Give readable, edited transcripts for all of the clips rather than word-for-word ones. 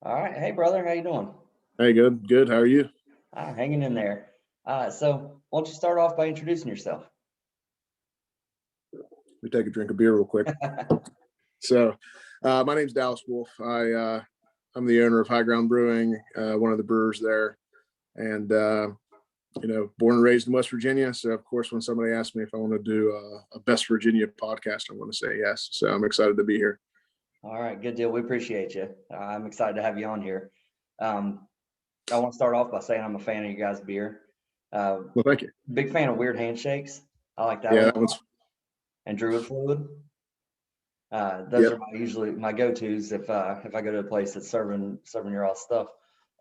All right. Hey, brother. How you doing? Hey, good, good. How are you? Hanging in there. So why don't you start off by introducing yourself? We take a drink of beer real quick. So, my name's Dallas Wolfe. I'm the owner of High Ground Brewing, one of the brewers there, and born and raised in West Virginia. So, of course, when somebody asks me if I want to do a Best Virginia podcast, I want to say yes. So, I'm excited to be here. All right. Good deal. We appreciate you. I'm excited to have you on here. Um, I want to start off by saying I'm a fan of you guys' beer. Uh, Well, thank you. Big fan of Weird Handshakes. I like that Yeah, one that a lot. one's And Druid Fluid. Those yep. are usually my go-tos if I go to a place that's serving your all stuff.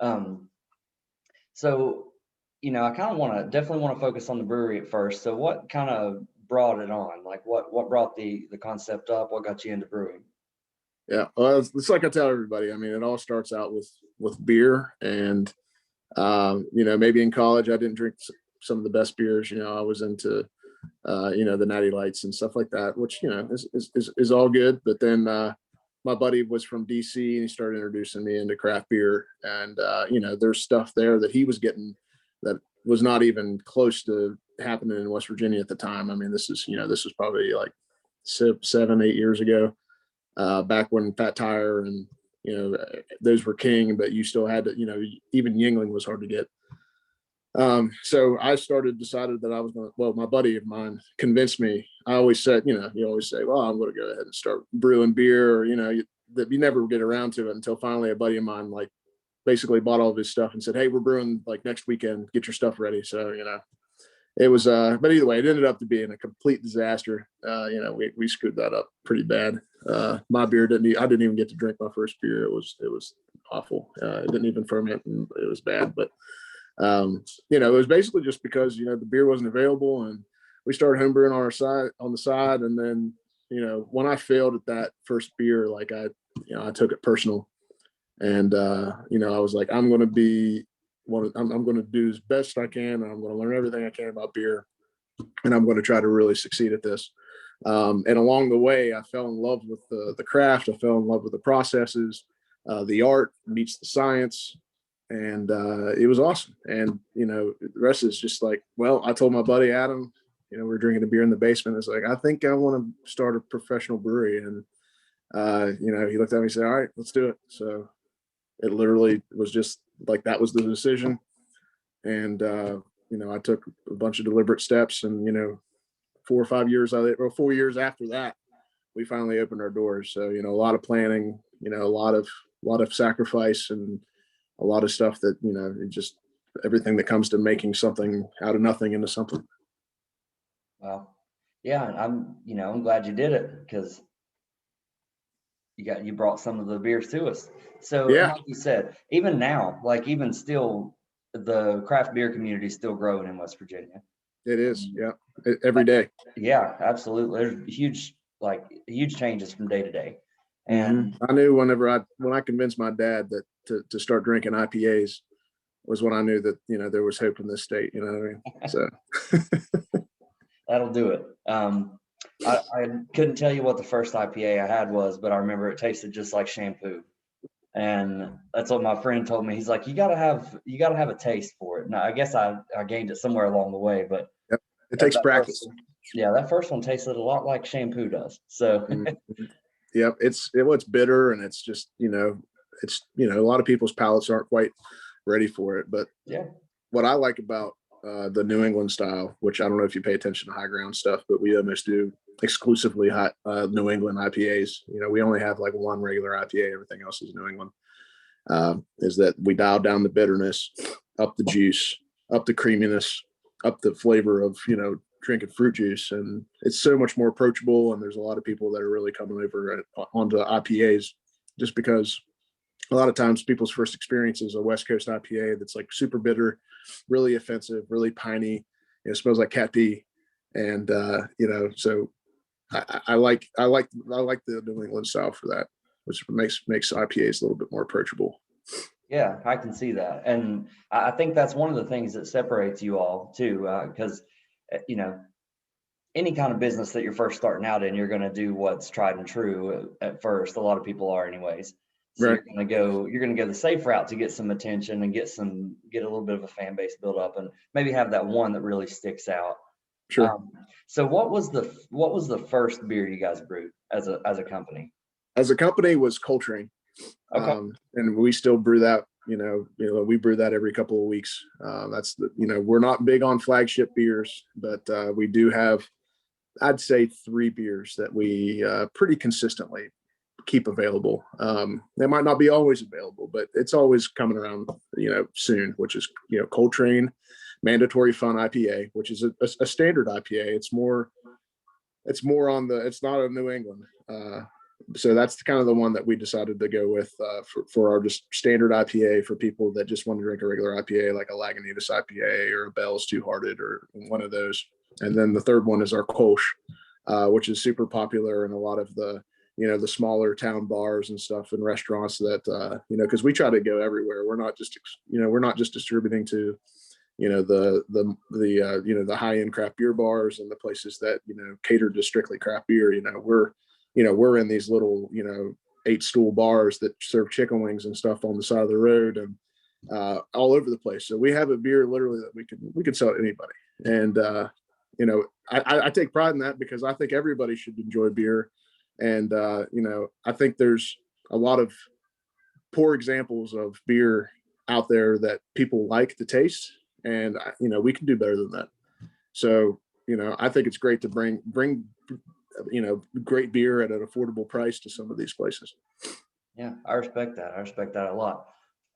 Um, So, I kind of definitely want to focus on the brewery at first. So, what kind of brought it on? Like, what brought the concept up? What got you into brewing? Yeah. Well, it's like I tell everybody. I mean, it all starts out with beer, and maybe in college I didn't drink some of the best beers. I was into the Natty Lights and stuff like that, which is all good. But then my buddy was from DC and he started introducing me into craft beer, and there's stuff there that he was getting that was not even close to happening in West Virginia at the time. I mean, this is probably like 7, 8 years ago, back when Fat Tire and those were king, but you still had to, even Yingling was hard to get. So I decided that I was going to, well, my buddy of mine convinced me. I always said, you always say, well, I'm going to go ahead and start brewing beer, or, that you never get around to it until finally a buddy of mine, like, basically bought all of his stuff and said, hey, we're brewing like next weekend, get your stuff ready. So, it was, but either way, it ended up to being a complete disaster. We screwed that up pretty bad. My beer I didn't even get to drink my first beer. It was awful. It didn't even ferment and it was bad, but it was basically just because the beer wasn't available, and we started homebrewing on the side, and then when I failed at that first beer, like I took it personal, and I was like, I'm going to be I'm going to do as best I can, and I'm going to learn everything I can about beer, and I'm going to try to really succeed at this. And along the way, I fell in love with the craft. I fell in love with the processes. The art meets the science, and it was awesome. And the rest is just like, well, I told my buddy Adam, we were drinking a beer in the basement. It's like, I think I want to start a professional brewery, and he looked at me and said, all right, let's do it. So it literally was just like that was the decision. And I took a bunch of deliberate steps, and 4 years after that, we finally opened our doors. So a lot of planning, a lot of sacrifice, and a lot of stuff that just everything that comes to making something out of nothing into something. Well, yeah, and I'm glad you did it because you brought some of the beers to us. So, and Yeah, like you said, even now, like even still, the craft beer community is still growing in West Virginia. it is. And, Yeah, every day. yeah, absolutely. There's huge changes from day to day. And I knew when I convinced my dad that to start drinking IPAs was when I knew that there was hope in this state. You know what I mean? So that'll do it. I couldn't tell you what the first IPA I had was, but I remember it tasted just like shampoo. And that's what my friend told me. He's like, you gotta have a taste for it. Now I guess I gained it somewhere along the way, but yep. It that, takes that first practice. yeah, that first one tasted a lot like shampoo does. So Mhm. Yep, it's bitter, and it's just it's a lot of people's palates aren't quite ready for it. But yeah. what I like about the New England style, which I don't know if you pay attention to high ground stuff, but we almost do exclusively hot New England IPAs. We only have like one regular IPA. Everything else is New England. Is that we dial down the bitterness, up the juice, up the creaminess, up the flavor of drinking fruit juice, and it's so much more approachable. And there's a lot of people that are really coming over onto IPAs just because a lot of times people's first experience is a West Coast IPA that's like super bitter, really offensive, really piney. It smells like cat pee, and so I like the New England style for that, which makes IPAs a little bit more approachable. Yeah, I can see that. And I think that's one of the things that separates you all too, because, you know, any kind of business that you're first starting out in, you're going to do what's tried and true at first. A lot of people are anyways. So Right. you're gonna go the safe route to get some attention and get a little bit of a fan base built up, and maybe have that one that really sticks out. Sure. So what was the first beer you guys brewed as a company? As a company was Coltrane. Okay. And we still brew that, we brew that every couple of weeks. We're not big on flagship beers, but we do have, I'd say, 3 beers that we pretty consistently keep available. They might not be always available, but it's always coming around, soon, which is, Coltrane Mandatory Fun IPA, which is a standard IPA. It's not a New England. So that's kind of the one that we decided to go with for our just standard IPA for people that just want to drink a regular IPA, like a Lagunitas IPA or a Bell's Two Hearted or one of those. And then the third one is our Kolsch, which is super popular in a lot of the smaller town bars and stuff and restaurants that, because we try to go everywhere. We're not just distributing to, the high end craft beer bars and the places that, cater to strictly craft beer. We're in these little, 8-stool bars that serve chicken wings and stuff on the side of the road and all over the place. So we have a beer literally that we could sell to anybody. And, I take pride in that because I think everybody should enjoy beer. And, I think there's a lot of poor examples of beer out there that people like the taste. And, we can do better than that. So, I think it's great to bring great beer at an affordable price to some of these places. Yeah, I respect that. I respect that a lot.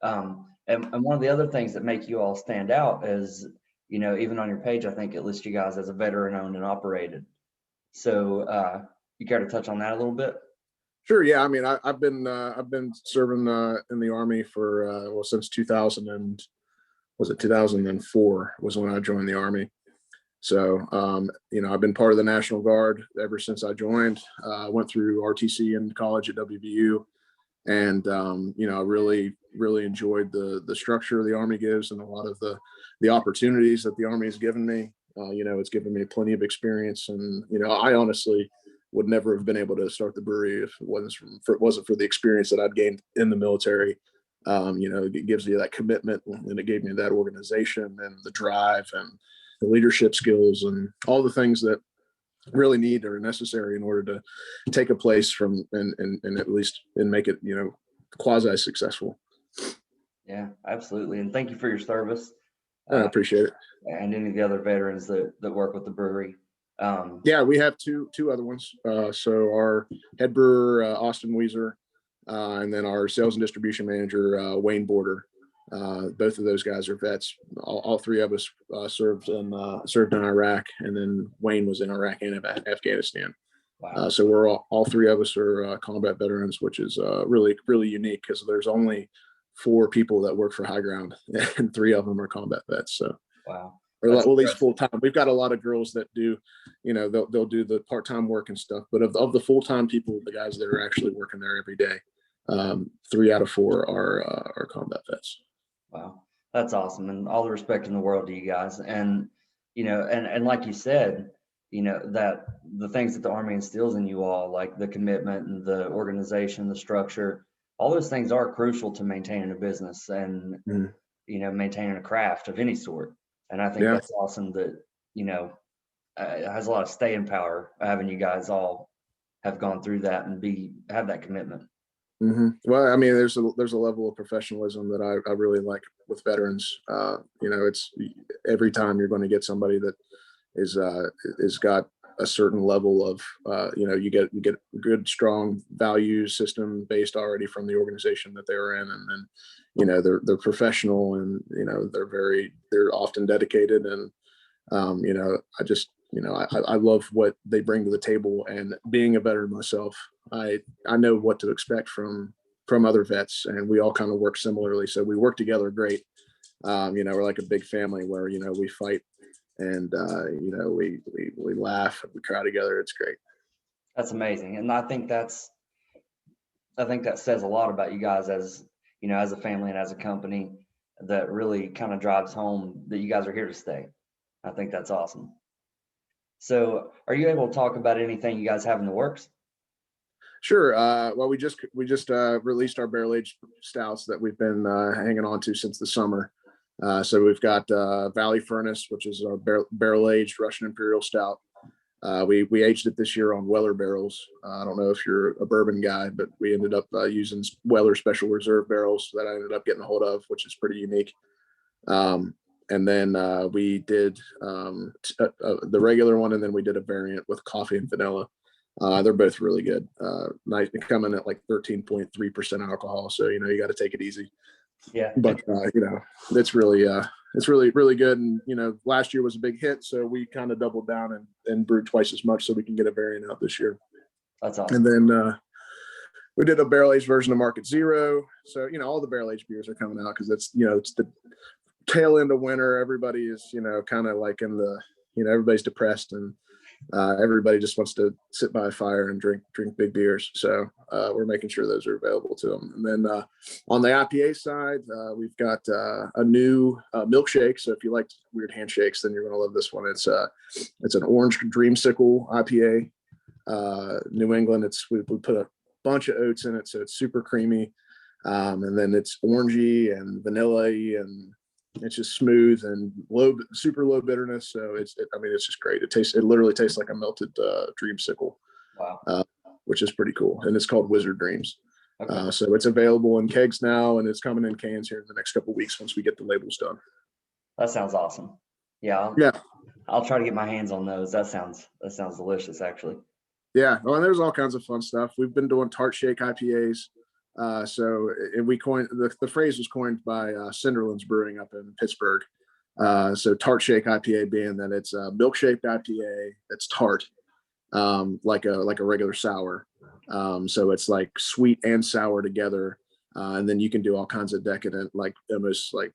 And one of the other things that make you all stand out is, even on your page, I think it lists you guys as a veteran owned and operated. So you care to touch on that a little bit? Sure. Yeah. I mean, I've been serving in the Army for since 2000 and was it 2004 was when I joined the Army. So, I've been part of the National Guard ever since I joined. I went through RTC in college at WVU, and I really, really enjoyed the structure the Army gives and a lot of the opportunities that the Army has given me. It's given me plenty of experience, and I honestly would never have been able to start the brewery if it wasn't for the experience that I'd gained in the military. It gives you that commitment, and it gave me that organization and the drive and the leadership skills and all the things that really need or necessary in order to take a place from and at least and make it quasi successful. Yeah, absolutely. And thank you for your service. I appreciate it. And any of the other veterans that work with the brewery. Yeah, we have two other ones. So our head brewer Austin Weiser, and then our sales and distribution manager Wayne Border. Both of those guys are vets. All 3 of us served in Iraq, and then Wayne was in Iraq and Afghanistan. Wow. So we're all 3 of us are combat veterans, which is really, really unique because there's only 4 people that work for High Ground, and 3 of them are combat vets. So wow, or at least full time. We've got a lot of girls that do, they'll do the part time work and stuff. But of the full time people, the guys that are actually working there every day, 3 out of 4 are combat vets. Wow, that's awesome, and all the respect in the world to you guys. And and like you said, that the things that the Army instills in you all, like the commitment and the organization, the structure, all those things are crucial to maintaining a business and maintaining a craft of any sort. And I think that's awesome that it has a lot of staying power having you guys all have gone through that and have that commitment. Mm-hmm. Well, I mean, there's a level of professionalism that I really like with veterans. It's every time you're going to get somebody that is got a certain level of, you get a good, strong value system based already from the organization that they're in, and then, they're professional and they're often dedicated, and I love what they bring to the table. And being a veteran myself, I know what to expect from other vets, and we all kind of work similarly. So we work together great. We're like a big family where, we fight and, we laugh and we cry together. It's great. That's amazing. And I think that says a lot about you guys as a family and as a company, that really kind of drives home that you guys are here to stay. I think that's awesome. So are you able to talk about anything you guys have in the works? Sure. Well, we just released our barrel aged stouts that we've been hanging on to since the summer. So we've got Valley Furnace, which is our barrel aged Russian Imperial Stout. We aged it this year on Weller barrels. I don't know if you're a bourbon guy, but we ended up using Weller Special Reserve barrels that I ended up getting a hold of, which is pretty unique. And then we did the regular one, and then we did a variant with coffee and vanilla. They're both really good. Nice, coming at like 13.3% alcohol, so you got to take it easy. Yeah. But it's really good. And last year was a big hit, so we kind of doubled down and brewed twice as much so we can get a variant out this year. That's awesome. And then we did a barrel aged version of Market Zero. So all the barrel aged beers are coming out because it's the tail end of winter. Everybody is kind of like in the everybody's depressed, and everybody just wants to sit by a fire and drink big beers. So we're making sure those are available to them. And then on the IPA side, we've got a new milkshake. So if you like weird handshakes, then you're going to love this one. It's an orange dreamsicle IPA. New England. We put a bunch of oats in it, so it's super creamy. And then it's orangey and vanilla-y, and it's just smooth and super low bitterness. So it's just great. It literally tastes like a melted dreamsicle. Wow. Which is pretty cool. And it's called Wizard Dreams. Okay. So it's available in kegs now, and it's coming in cans here in the next couple of weeks once we get the labels done. That sounds awesome. Yeah. I'll try to get my hands on those. That sounds delicious, actually. Yeah. Well, and there's all kinds of fun stuff. We've been doing tart shake IPAs. And we coined the phrase was coined by Cinderlands Brewing up in Pittsburgh. So tart shake IPA being that it's a milk-shaped IPA that's tart, like a regular sour. So it's like sweet and sour together, and then you can do all kinds of decadent, like almost like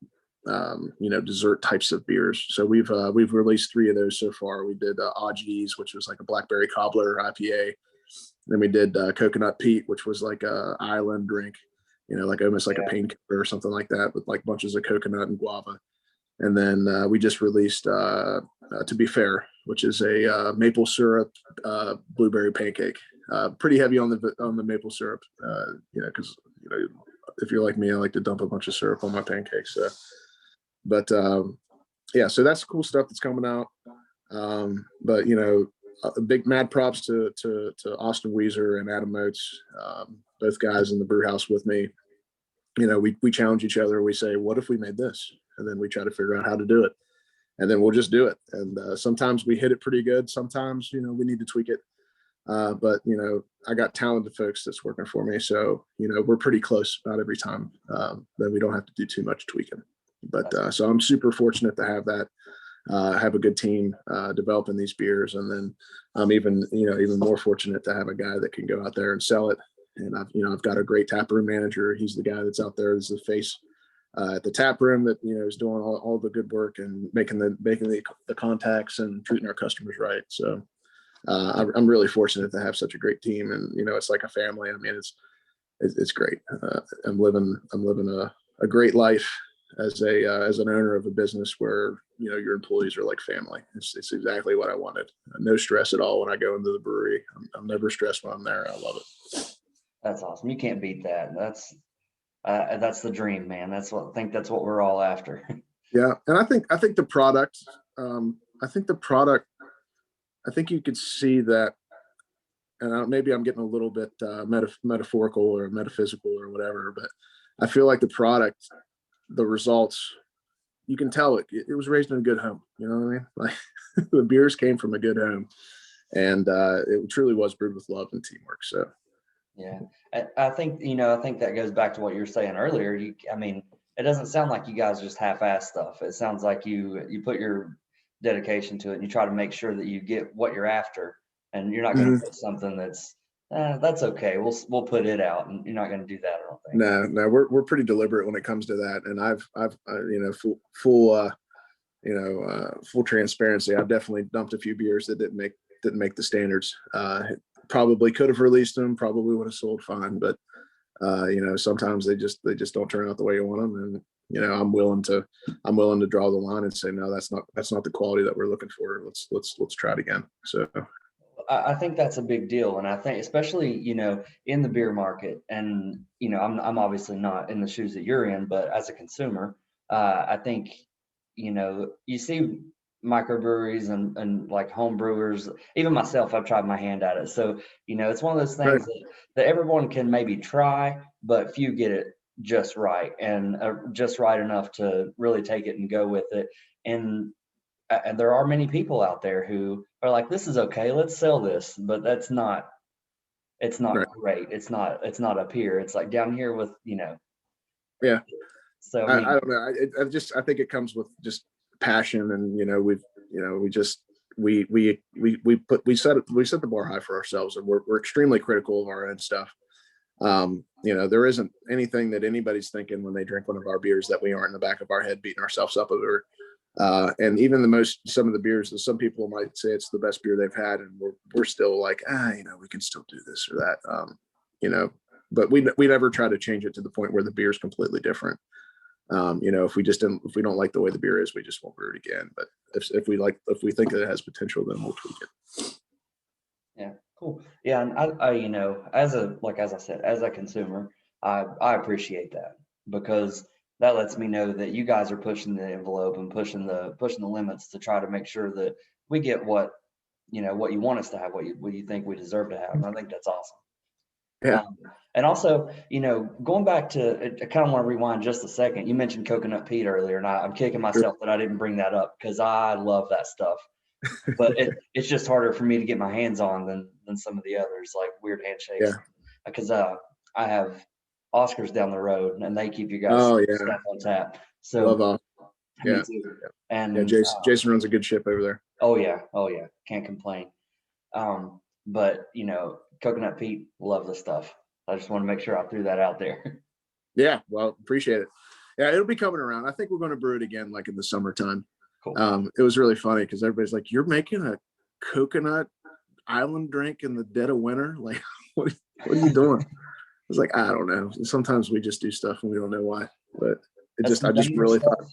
dessert types of beers. So we've released 3 of those so far. We did Augies, which was like a blackberry cobbler IPA. Then we did Coconut Pete, which was like a island drink, like almost like a painkiller or something like that, with like bunches of coconut and guava. And then we just released To Be Fair, which is a maple syrup blueberry pancake. Pretty heavy on the maple syrup, because if you're like me, I like to dump a bunch of syrup on my pancakes. But so that's cool stuff that's coming out. But big mad props to Austin Weezer and Adam Oates, both guys in the brew house with me. We challenge each other. We say, what if we made this? And then we try to figure out how to do it. And then we'll just do it. And sometimes we hit it pretty good. Sometimes, we need to tweak it. But I got talented folks that's working for me. So, we're pretty close about every time. Then we don't have to do too much tweaking. But so I'm super fortunate to have that. Have a good team developing these beers, and then I'm even more fortunate to have a guy that can go out there and sell it. And I've got a great taproom manager. He's the guy that's out there as the face at the taproom that is doing all the good work and making the contacts and treating our customers right. So I'm really fortunate to have such a great team, and it's like a family. I mean, it's great. I'm living a great life as an owner of a business where your employees are like family. It's exactly what I wanted. No stress at all when I go into the brewery. I'm never stressed when I'm there. I love it. That's awesome. You can't beat that. That's the dream, man. I think that's what we're all after. Yeah, and I think the product. I think you could see that, and maybe I'm getting a little bit metaphorical or metaphysical or whatever, but I feel like the product, the results, you can tell it was raised in a good home. You know what I mean? Like the beers came from a good home, and it truly was brewed with love and teamwork. So, yeah, I think that goes back to what you were saying earlier. It doesn't sound like you guys just half-ass stuff. It sounds like you put your dedication to it, and you try to make sure that you get what you're after, and you're not going to put something that's okay. We'll put it out, and you're not going to do that. I don't think. No, we're pretty deliberate when it comes to that, and I've full transparency. I've definitely dumped a few beers that didn't make the standards. Probably could have released them. Probably would have sold fine, but sometimes they just don't turn out the way you want them, and I'm willing to draw the line and say no, that's not the quality that we're looking for. Let's try it again. So I think that's a big deal. And I think especially, in the beer market and, I'm obviously not in the shoes that you're in, but as a consumer, I think, you see microbreweries and like home brewers, even myself, I've tried my hand at it. So, it's one of those Right. things that everyone can maybe try, but few get it just right and just right enough to really take it and go with it. And there are many people out there who are like, this is okay, let's sell this, but it's not Right. great. It's not up here. It's like down here with, Yeah. so I I mean, don't know. I think it comes with just passion, and we set the bar high for ourselves, and we're extremely critical of our own stuff. There isn't anything that anybody's thinking when they drink one of our beers that we aren't in the back of our head beating ourselves up over. And even some of the beers that some people might say it's the best beer they've had, and we're still like, we can still do this or that. But we never try to change it to the point where the beer is completely different. If we don't like the way the beer is, we just won't brew it again. But if we think that it has potential, then we'll tweak it. yeah, cool. Yeah, and as I said, as a consumer, I appreciate that because that lets me know that you guys are pushing the envelope and pushing the limits to try to make sure that we get what you want us to have, what you think we deserve to have. And I think that's awesome. Yeah. And also, going back to, I kind of want to rewind just a second. You mentioned coconut Pete earlier, and I'm kicking Sure. myself that I didn't bring that up because I love that stuff. But it's just harder for me to get my hands on than some of the others, like Weird Handshakes, Yeah. because I have Oscars down the road, and they keep you guys Oh yeah. stuff on tap. Love So off. me Yeah. too. Yeah. And Jason runs a good ship over there. oh yeah, can't complain. But Coconut Pete, love the stuff. I just want to make sure I threw that out there. Yeah. Well, appreciate it. Yeah, it'll be coming around. I think we're going to brew it again, like in the summertime. Cool. It was really funny because everybody's like, "You're making a coconut island drink in the dead of winter? Like, what are you doing?" I was like, "I don't know. Sometimes we just do stuff and we don't know why." But That's some dangerous stuff.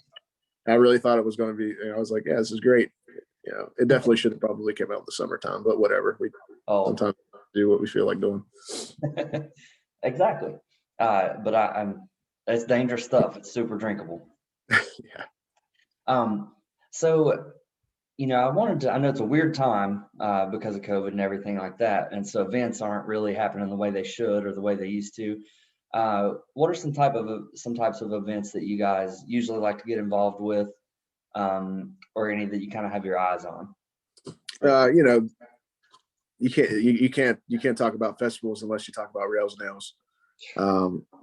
I really thought it was going to be. I was like, "Yeah, this is great." It definitely should have probably came out in the summertime, but whatever. We Oh, sometimes do what we feel like doing. exactly. But it's dangerous stuff. It's super drinkable. Yeah. So I know it's a weird time because of COVID and everything like that, and so events aren't really happening the way they should or the way they used to. What are some types of events that you guys usually like to get involved with, or any that you kind of have your eyes on? You know, you can't talk about festivals unless you talk about rails and nails.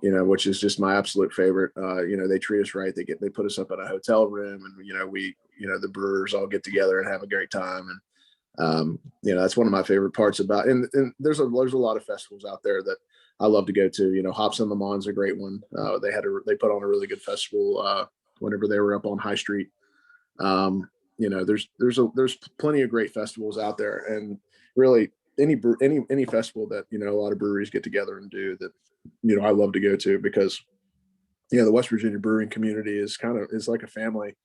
Which is just my absolute favorite. They treat us right. They put us up in a hotel room, and the brewers all get together and have a great time. And that's one of my favorite parts about. And there's a lot of festivals out there that I love to go to. Hops on the Mond's a great one. They put on a really good festival whenever they were up on High Street. There's plenty of great festivals out there, and really any festival that a lot of breweries get together and do that I love to go to, because the West Virginia brewing community is like a family.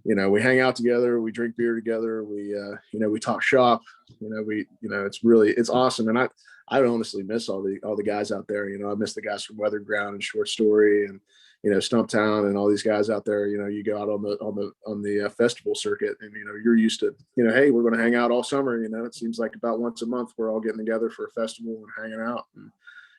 We hang out together, we drink beer together, we talk shop. It's awesome. And I honestly miss all the guys out there. I miss the guys from Weather Ground and Short Story and Stumptown and all these guys out there. You go out on the festival circuit, and you're used to hey, we're going to hang out all summer. It seems like about once a month we're all getting together for a festival and hanging out.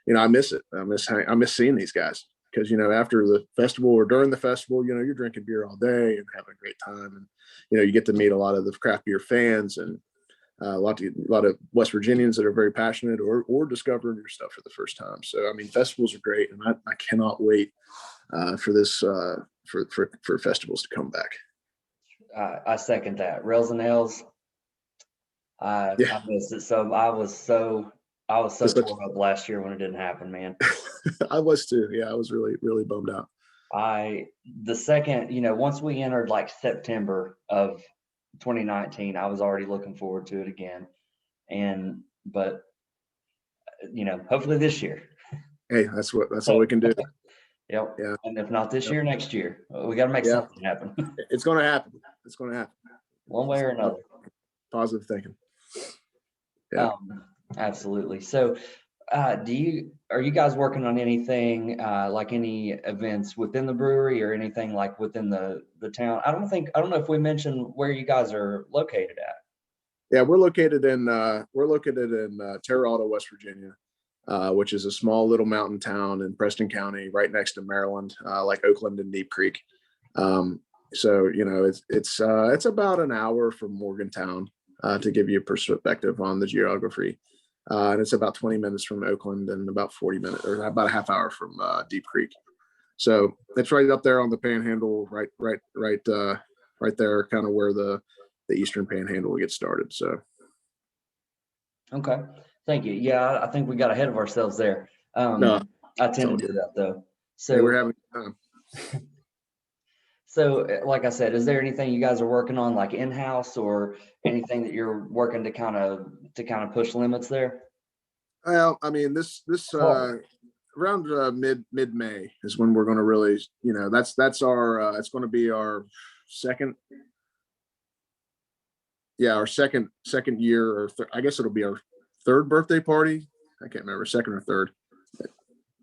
And I miss it. I miss seeing these guys, because after the festival or during the festival, you're drinking beer all day and having a great time, and you get to meet a lot of the craft beer fans, and a lot of West Virginians that are very passionate or discovering your stuff for the first time. So festivals are great, and I cannot wait for this for festivals to come back. I second that. Rails and Nails. Yeah, I missed it. So I was so such, tore up last year when it didn't happen, man. I was too. Yeah, I was really really bummed out. The second, once we entered like September of 2019, I was already looking forward to it again. But hopefully this year. Hey, that's all we can do. Yep. Yeah. And if not this Yep. year, next year. We got to make Yeah. something happen. It's going to happen. It's going to happen. One way or another. Positive thinking. Yeah. Absolutely. So, are you guys working on anything, like any events within the brewery or anything like within the town? I don't know if we mentioned where you guys are located at. Yeah, we're located in Terre Haute, West Virginia, which is a small little mountain town in Preston County, right next to Maryland, like Oakland and Deep Creek. Um, so it's about an hour from Morgantown, to give you a perspective on the geography. And it's about 20 minutes from Oakland and about 40 minutes or about a half hour from Deep Creek. So it's right up there on the Panhandle, right there, kind of where the Eastern Panhandle gets started. So Okay. Thank you. Yeah, I think we got ahead of ourselves there. no, I it's tend all to do good. that though. Hey, we're So, having time. like I said, is there anything you guys are working on like in-house or anything that you're working to kind of push limits there? Well, I mean, this Hard. around mid May is when we're going to really, that's our it's going to be our second, yeah, our second year, or I guess it'll be our third birthday party. I can't remember, second or third.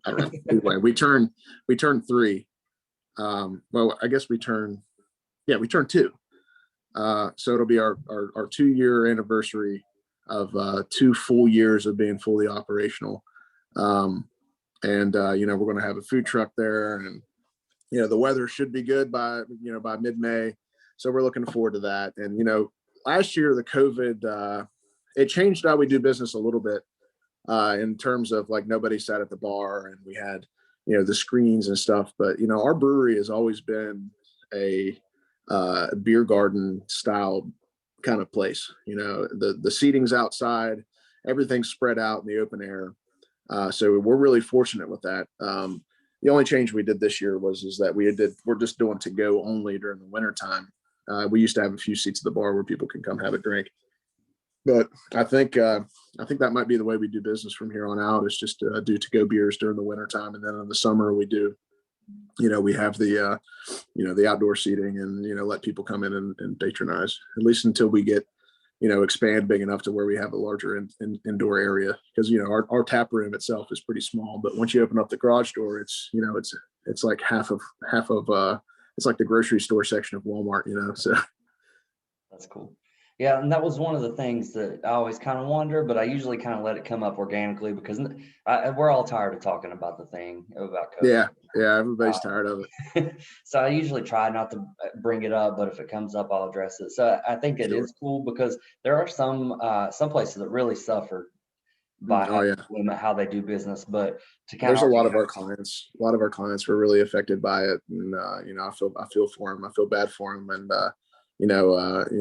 I don't know. Anyway, we turn three. Well, I guess we turn two. So it'll be our 2 year anniversary of 2 full years of being fully operational. Um, and we're going to have a food truck there, and the weather should be good by mid-May. So we're looking forward to that. And last year the COVID, it changed how we do business a little bit, in terms of like nobody sat at the bar and we had the screens and stuff. But our brewery has always been a beer garden style kind of place. The seating's outside, everything's spread out in the open air. So we're really fortunate with that. The only change we did this year is that we're just doing to go only during the winter time. We used to have a few seats at the bar where people can come have a drink, but I think that might be the way we do business from here on out, is just do to go beers during the winter time, and then in the summer we have the outdoor seating, and let people come in and patronize, at least until we get expand big enough to where we have a larger indoor area, because our tap room itself is pretty small, but once you open up the garage door, it's like half of it's like the grocery store section of Walmart, so. That's cool. Yeah, and that was one of the things that I always kind of wonder, but I usually kind of let it come up organically because we're all tired of talking about the thing about COVID. Yeah, everybody's Uh, tired of it. so I usually try not to bring it up, but if it comes up, I'll address it. So I think it Sure. is cool because there are some places that really suffered by Oh having yeah. to limit how they do business, but to kind There's of, a lot of our clients were really affected by it. And I feel for them. I feel bad for them. And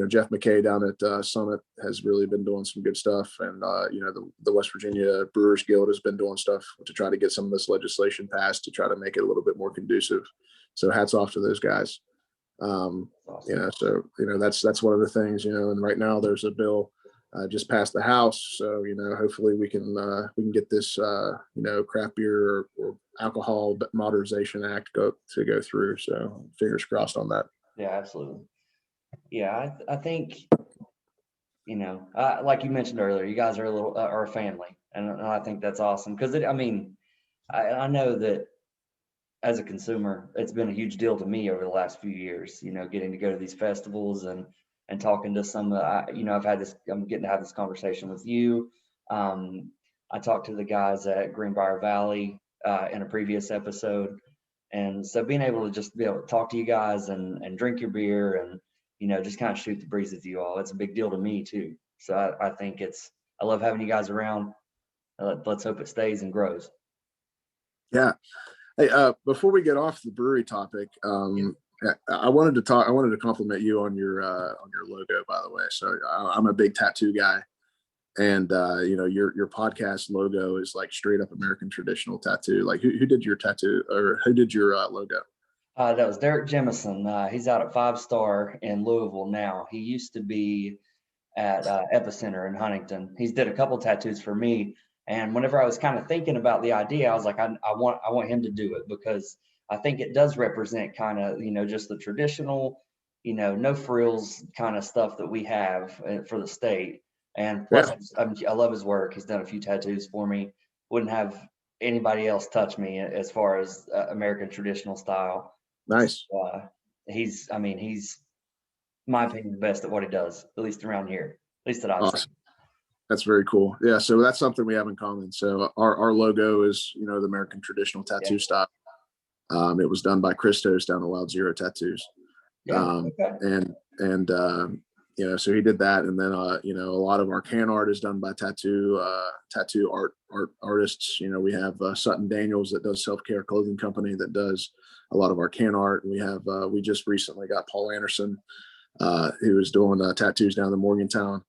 Jeff McKay down at Summit has really been doing some good stuff. And the West Virginia Brewers Guild has been doing stuff to try to get some of this legislation passed to try to make it a little bit more conducive. So hats off to those guys. awesome. So that's one of the things, and right now there's a bill just passed the House. So hopefully we can get this craft beer or alcohol modernization act go through. So fingers crossed on that. Yeah, absolutely. Yeah, I think, like you mentioned earlier, you guys are are a family, and I think that's awesome because I mean, I know that as a consumer, it's been a huge deal to me over the last few years. Getting to go to these festivals and talking to some. I'm getting to have this conversation with you. Um, I talked to the guys at Greenbrier Valley in a previous episode, and so being able to just be able to talk to you guys and drink your beer and just kind of shoot the breeze with you all, it's a big deal to me too. So I think I love having you guys around. Let's hope it stays and grows. Yeah. Hey, before we get off the brewery topic, I wanted to compliment you on your logo, by the way. So I'm a big tattoo guy, and your podcast logo is like straight up American traditional tattoo. Like who did your tattoo, or who did your logo? That was Derek Jemison. He's out at Five Star in Louisville now. He used to be at Epicenter in Huntington. He's did a couple tattoos for me, and whenever I was kind of thinking about the idea, I was like, I want him to do it because I think it does represent kind of just the traditional, no frills kind of stuff that we have for the state. And plus, Yeah. I love his work. He's done a few tattoos for me. Wouldn't have anybody else touch me as far as American traditional style. Nice. He's, in my opinion, the best at what he does, at least around here, at least that I've seen. Awesome. That's very cool. Yeah. So that's something we have in common. So our logo is, you know, the American traditional tattoo Yeah. style. It was done by Christos down at Wild Zero Tattoos. Yeah. Okay. And you know, so he did that. And then, you know, a lot of our can art is done by tattoo artists. You know, we have Sutton Daniels that does Self-Care Clothing Company that does a lot of our can art. We have, we just recently got Paul Anderson, who is doing tattoos down in Morgantown.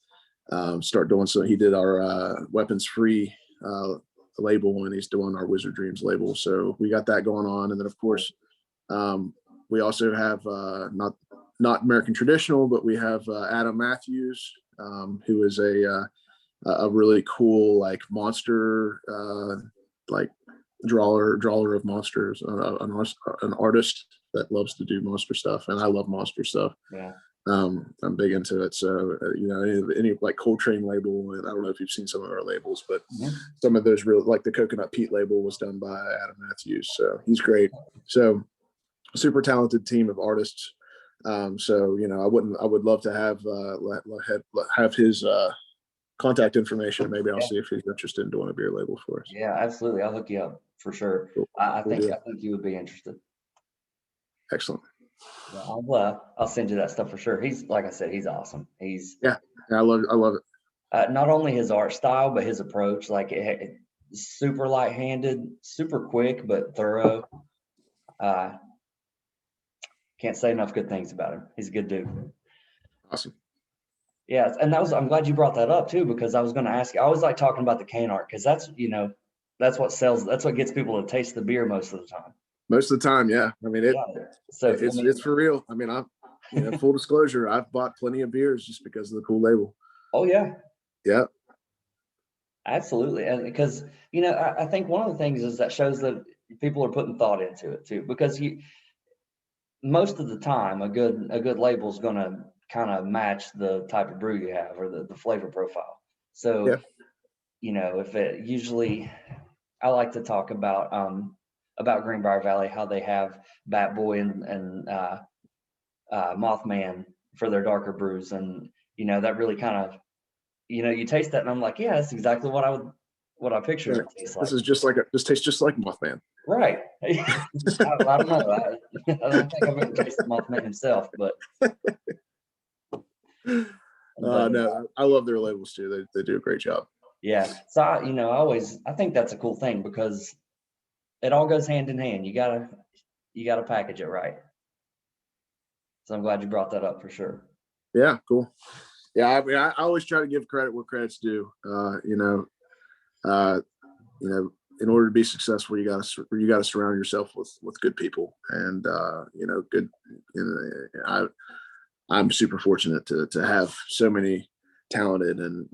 Start doing, so he did our weapons free label, and he's doing our Wizard Dreams label. So we got that going on. And then of course, we also have not American traditional, but we have Adam Matthews, who is a really cool like monster like drawer of monsters, an artist that loves to do monster stuff, and I love monster stuff. Yeah. I'm big into it. So you know, any like Coltrane label, and I don't know if you've seen some of our labels, but some of those real, like the Coconut Pete label was done by Adam Matthews. So he's great. So super talented team of artists. So you know, I would love to have his contact information. Maybe I'll see if he's interested in doing a beer label for us. Yeah, absolutely. I'll hook you up for sure. Cool. I think you would be interested. Excellent. Yeah, I'll send you that stuff for sure. He's, like I said, he's awesome. He's I love it. not only his art style, but his approach. Like super light-handed, super quick, but thorough. Can't say enough good things about him. He's a good dude. Awesome. Yeah, and I'm glad you brought that up too, because I was going to ask you. I always like talking about the can art because that's, you know, that's what sells. That's what gets people to taste the beer most of the time. Most of the time, yeah. I mean, it's for real. I mean, you know, full disclosure, I've bought plenty of beers just because of the cool label. Oh yeah. Yeah. Absolutely. And because, you know, I think one of the things is that shows that people are putting thought into it too, because most of the time a good label is going to kind of match the type of brew you have or the flavor profile. So, Yeah. you know, if it usually, I like to talk about Greenbrier Valley, how they have Bat Boy and Mothman for their darker brews. And, you know, that really kind of, you know, you taste that and I'm like, yeah, that's exactly what I pictured it tastes like. This is this tastes just like Mothman. Right. I don't know. I don't think I've ever tasted Mothman himself, but no, I love their labels too. They do a great job. Yeah. So I think that's a cool thing because it all goes hand in hand. You gotta package it right. So I'm glad you brought that up for sure. Yeah, cool. Yeah, I mean, I always try to give credit where credit's due. You know, in order to be successful, you gotta surround yourself with good people, and you know, good. You know, I'm super fortunate to have so many talented and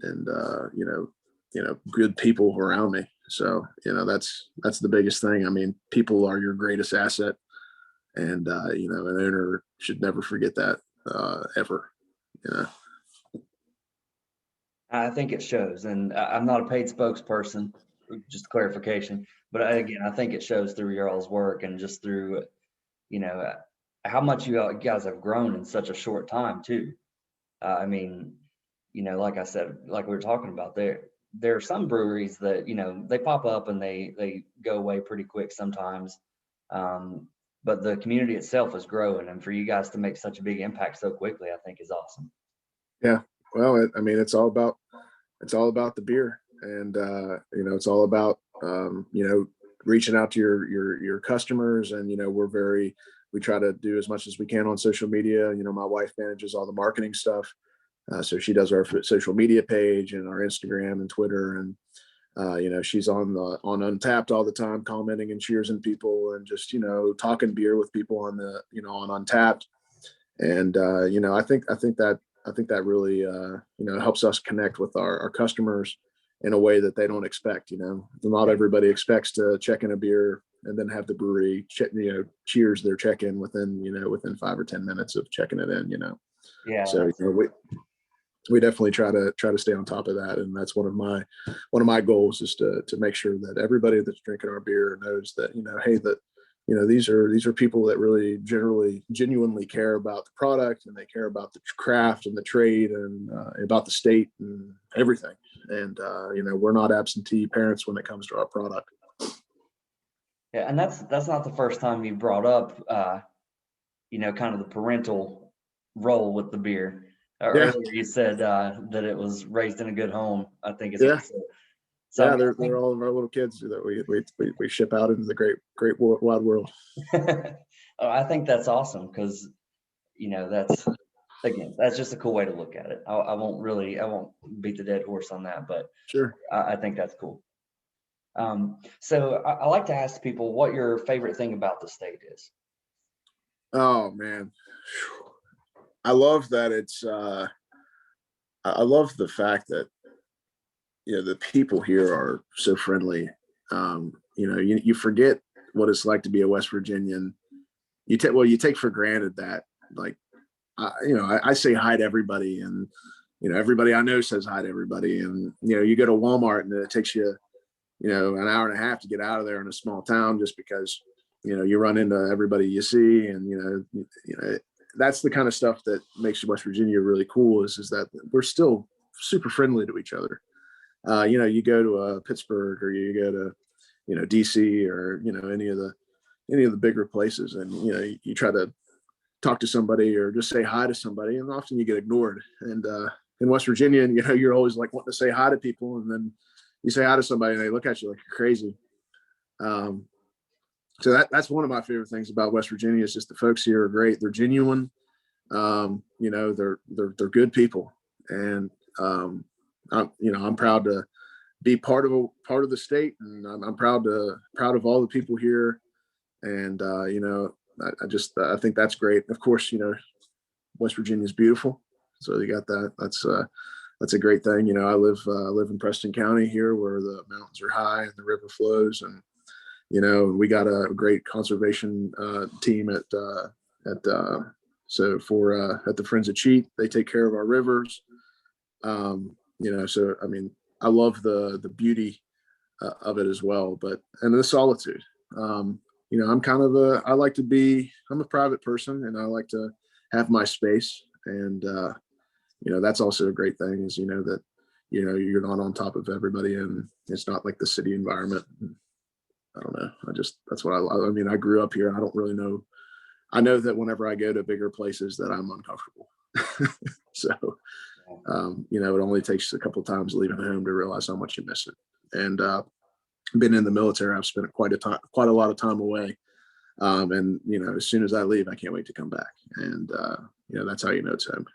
you know good people around me. So you know, that's the biggest thing. I mean, people are your greatest asset, and you know, an owner should never forget that ever. You know. I think it shows, and I'm not a paid spokesperson, just clarification. But again, I think it shows through your all's work and just through, you know, how much you guys have grown in such a short time too. I mean, you know, like I said, like we were talking about, there are some breweries that, you know, they pop up and they go away pretty quick sometimes. But the community itself is growing, and for you guys to make such a big impact so quickly, I think is awesome. Yeah. Well, I mean, it's all about the beer, and you know, it's all about you know, reaching out to your customers, and you know, we try to do as much as we can on social media. You know, my wife manages all the marketing stuff, so she does our social media page and our Instagram and Twitter, and you know, she's on Untapped all the time, commenting and cheersing people, and just, you know, talking beer with people on Untapped, and you know, I think that really you know, helps us connect with our customers in a way that they don't expect. You know, not everybody expects to check in a beer and then have the brewery cheers their check-in within 5 or 10 minutes of checking it in. You know, Yeah. so you know, we definitely try to stay on top of that. And that's one of my goals is to make sure that everybody that's drinking our beer knows that, hey, that, these are people that really genuinely care about the product, and they care about the craft and the trade, and about the state and everything. And we're not absentee parents when it comes to our product. Yeah, and that's not the first time you brought up kind of the parental role with the beer. Yeah. Earlier you said that it was raised in a good home, I think is what Yeah. you said. So Yeah, I mean, they're all of our little kids that we ship out into the great wide world. I think that's awesome because that's just a cool way to look at it. I won't beat the dead horse on that, but Sure. I think that's cool. So I like to ask people what your favorite thing about the state is. Oh man, I love that I love the fact that the people here are so friendly. You forget what it's like to be a West Virginian. You take for granted that, like, I say hi to everybody, and everybody I know says hi to everybody, and you go to Walmart and it takes you an hour and a half to get out of there in a small town, just because you run into everybody you see, and that's the kind of stuff that makes West Virginia really cool, is that we're still super friendly to each other. You go to Pittsburgh, or you go to DC, or any of the bigger places, and you try to talk to somebody or just say hi to somebody, and often you get ignored. And in West Virginia, you're always like wanting to say hi to people, and then you say hi to somebody and they look at you like you're crazy. So that's one of my favorite things about West Virginia, is just the folks here are great. They're genuine. They're good people, and I'm proud to be part of the state, and I'm proud of all the people here. And I think that's great. Of course, West Virginia is beautiful, so you got that. That's a great thing. I live in Preston County here, where the mountains are high and the river flows, and we got a great conservation team at the Friends of Cheat. They take care of our rivers. So I mean, I love the beauty of it as well, and the solitude. I'm a private person, and I like to have my space, and that's also a great thing, is that you're not on top of everybody, and it's not like the city environment. I don't know. That's what I mean, I grew up here, and I don't really know. I know that whenever I go to bigger places that I'm uncomfortable. So, it only takes a couple of times leaving home to realize how much you miss it. And been in the military, I've spent quite a lot of time away. And as soon as I leave, I can't wait to come back. And that's how it's home.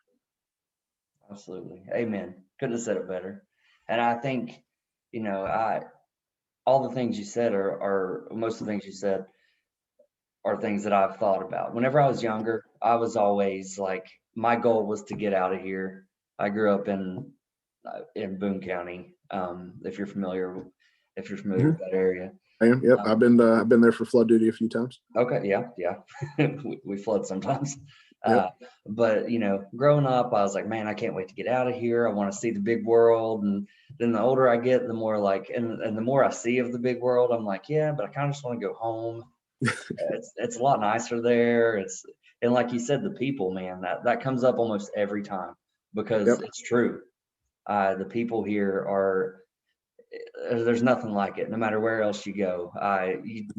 Absolutely. Amen. Couldn't have said it better. And I think, all the things you said are most of the things you said are things that I've thought about. Whenever I was younger, I was always like, my goal was to get out of here. I grew up in Boone County. If you're familiar Mm-hmm. with that area. I am. Yep. I've been there for flood duty a few times. Okay. Yeah. we flood sometimes. Yep. But growing up, I was like, man, I can't wait to get out of here. I want to see the big world. And then the older I get, the more like, and the more I see of the big world, I'm like, yeah, but I kind of just want to go home. It's a lot nicer there. And like you said, the people, man, that comes up almost every time, because Yep. it's true. The people here there's nothing like it. No matter where else you go,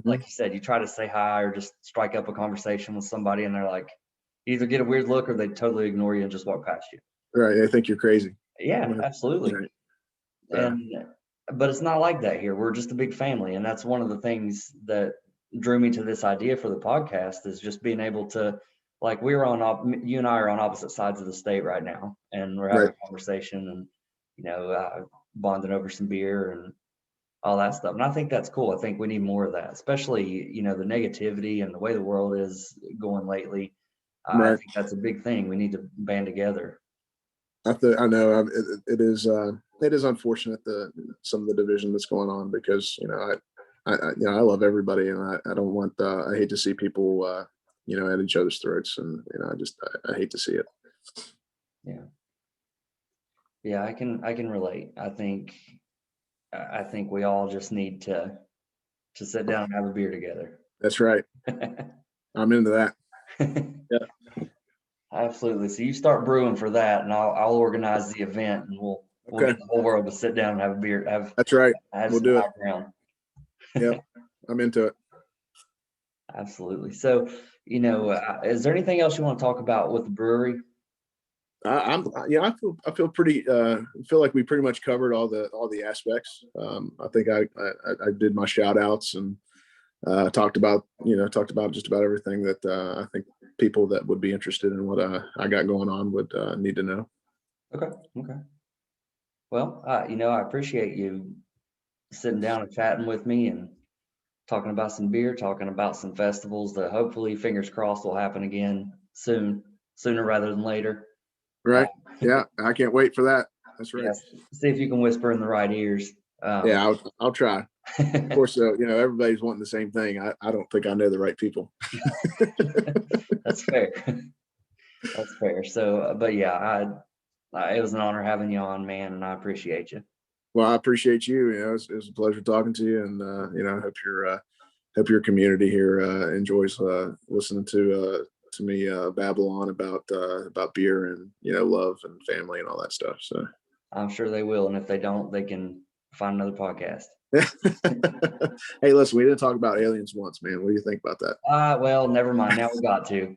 like you said, you try to say hi or just strike up a conversation with somebody, and they're like, you either get a weird look or they totally ignore you and just walk past you. Right. I think you're crazy. Yeah, absolutely. Right. But it's not like that here. We're just a big family, and that's one of the things that drew me to this idea for the podcast, is just being able to, like, you and I are on opposite sides of the state right now, and we're having a conversation, and bonding over some beer and all that stuff. And I think that's cool. I think we need more of that, especially the negativity and the way the world is going lately. I think that's a big thing. We need to band together. I know it is unfortunate, some of the division that's going on, because I love everybody, and I don't want I hate to see people at each other's throats, and I hate to see it. Yeah. Yeah, I can relate. I think we all just need to sit down and have a beer together. That's right. I'm into that. Yeah. Absolutely. So you start brewing for that, and I'll organize the event, and we'll Okay. get the whole world to sit down and have a beer, That's right. have We'll some do it. high ground. Yep. I'm into it. Absolutely. So, is there anything else you want to talk about with the brewery? Yeah, I feel pretty, feel like we pretty much covered all the aspects. I think I did my shout outs and, talked about just about everything that, I think people that would be interested in what, I got going on would, need to know. Okay. Okay. Well, I appreciate you sitting down and chatting with me and talking about some beer, talking about some festivals that hopefully, fingers crossed, will happen again soon, sooner rather than later. Uh, Right. Yeah. I can't wait for that. That's right. yes. See if you can whisper in the right ears. Yeah. I'll try. Of course, everybody's wanting the same thing. I don't think I know the right people. That's fair. That's fair. So, but yeah, it was an honor having you on, man, and I appreciate you. Well, I appreciate you. It was a pleasure talking to you, and I hope your community here enjoys listening to me babble on about beer and love and family and all that stuff. So, I'm sure they will, and if they don't, they can find another podcast. hey, listen, we didn't talk about aliens once, man. What do you think about that? Well, never mind. Now we got to.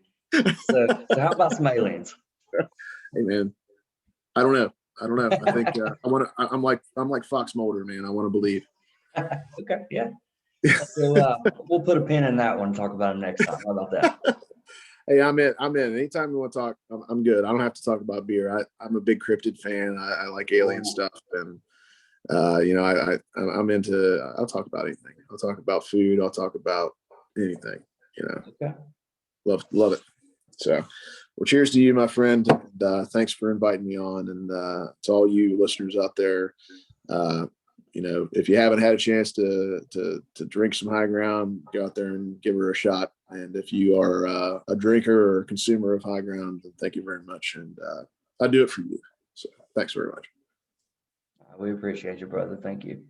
So how about some aliens? Hey, man, I don't know. I don't know. I think I'm like Fox Mulder, man. I want to believe. Okay, yeah. So we'll put a pin in that one and talk about it next time. How about that? Hey, I'm in. I'm in. Anytime you want to talk, I'm good. I don't have to talk about beer. I'm a big cryptid fan. I like alien stuff, and I'm into. I'll talk about anything. I'll talk about food. I'll talk about anything. Okay. Love it. So, well, cheers to you, my friend. And, thanks for inviting me on, and to all you listeners out there. Uh, if you haven't had a chance to drink some high ground, go out there and give her a shot. And if you are a drinker or a consumer of high ground, then thank you very much. And I do it for you. So thanks very much. We appreciate you, brother. Thank you.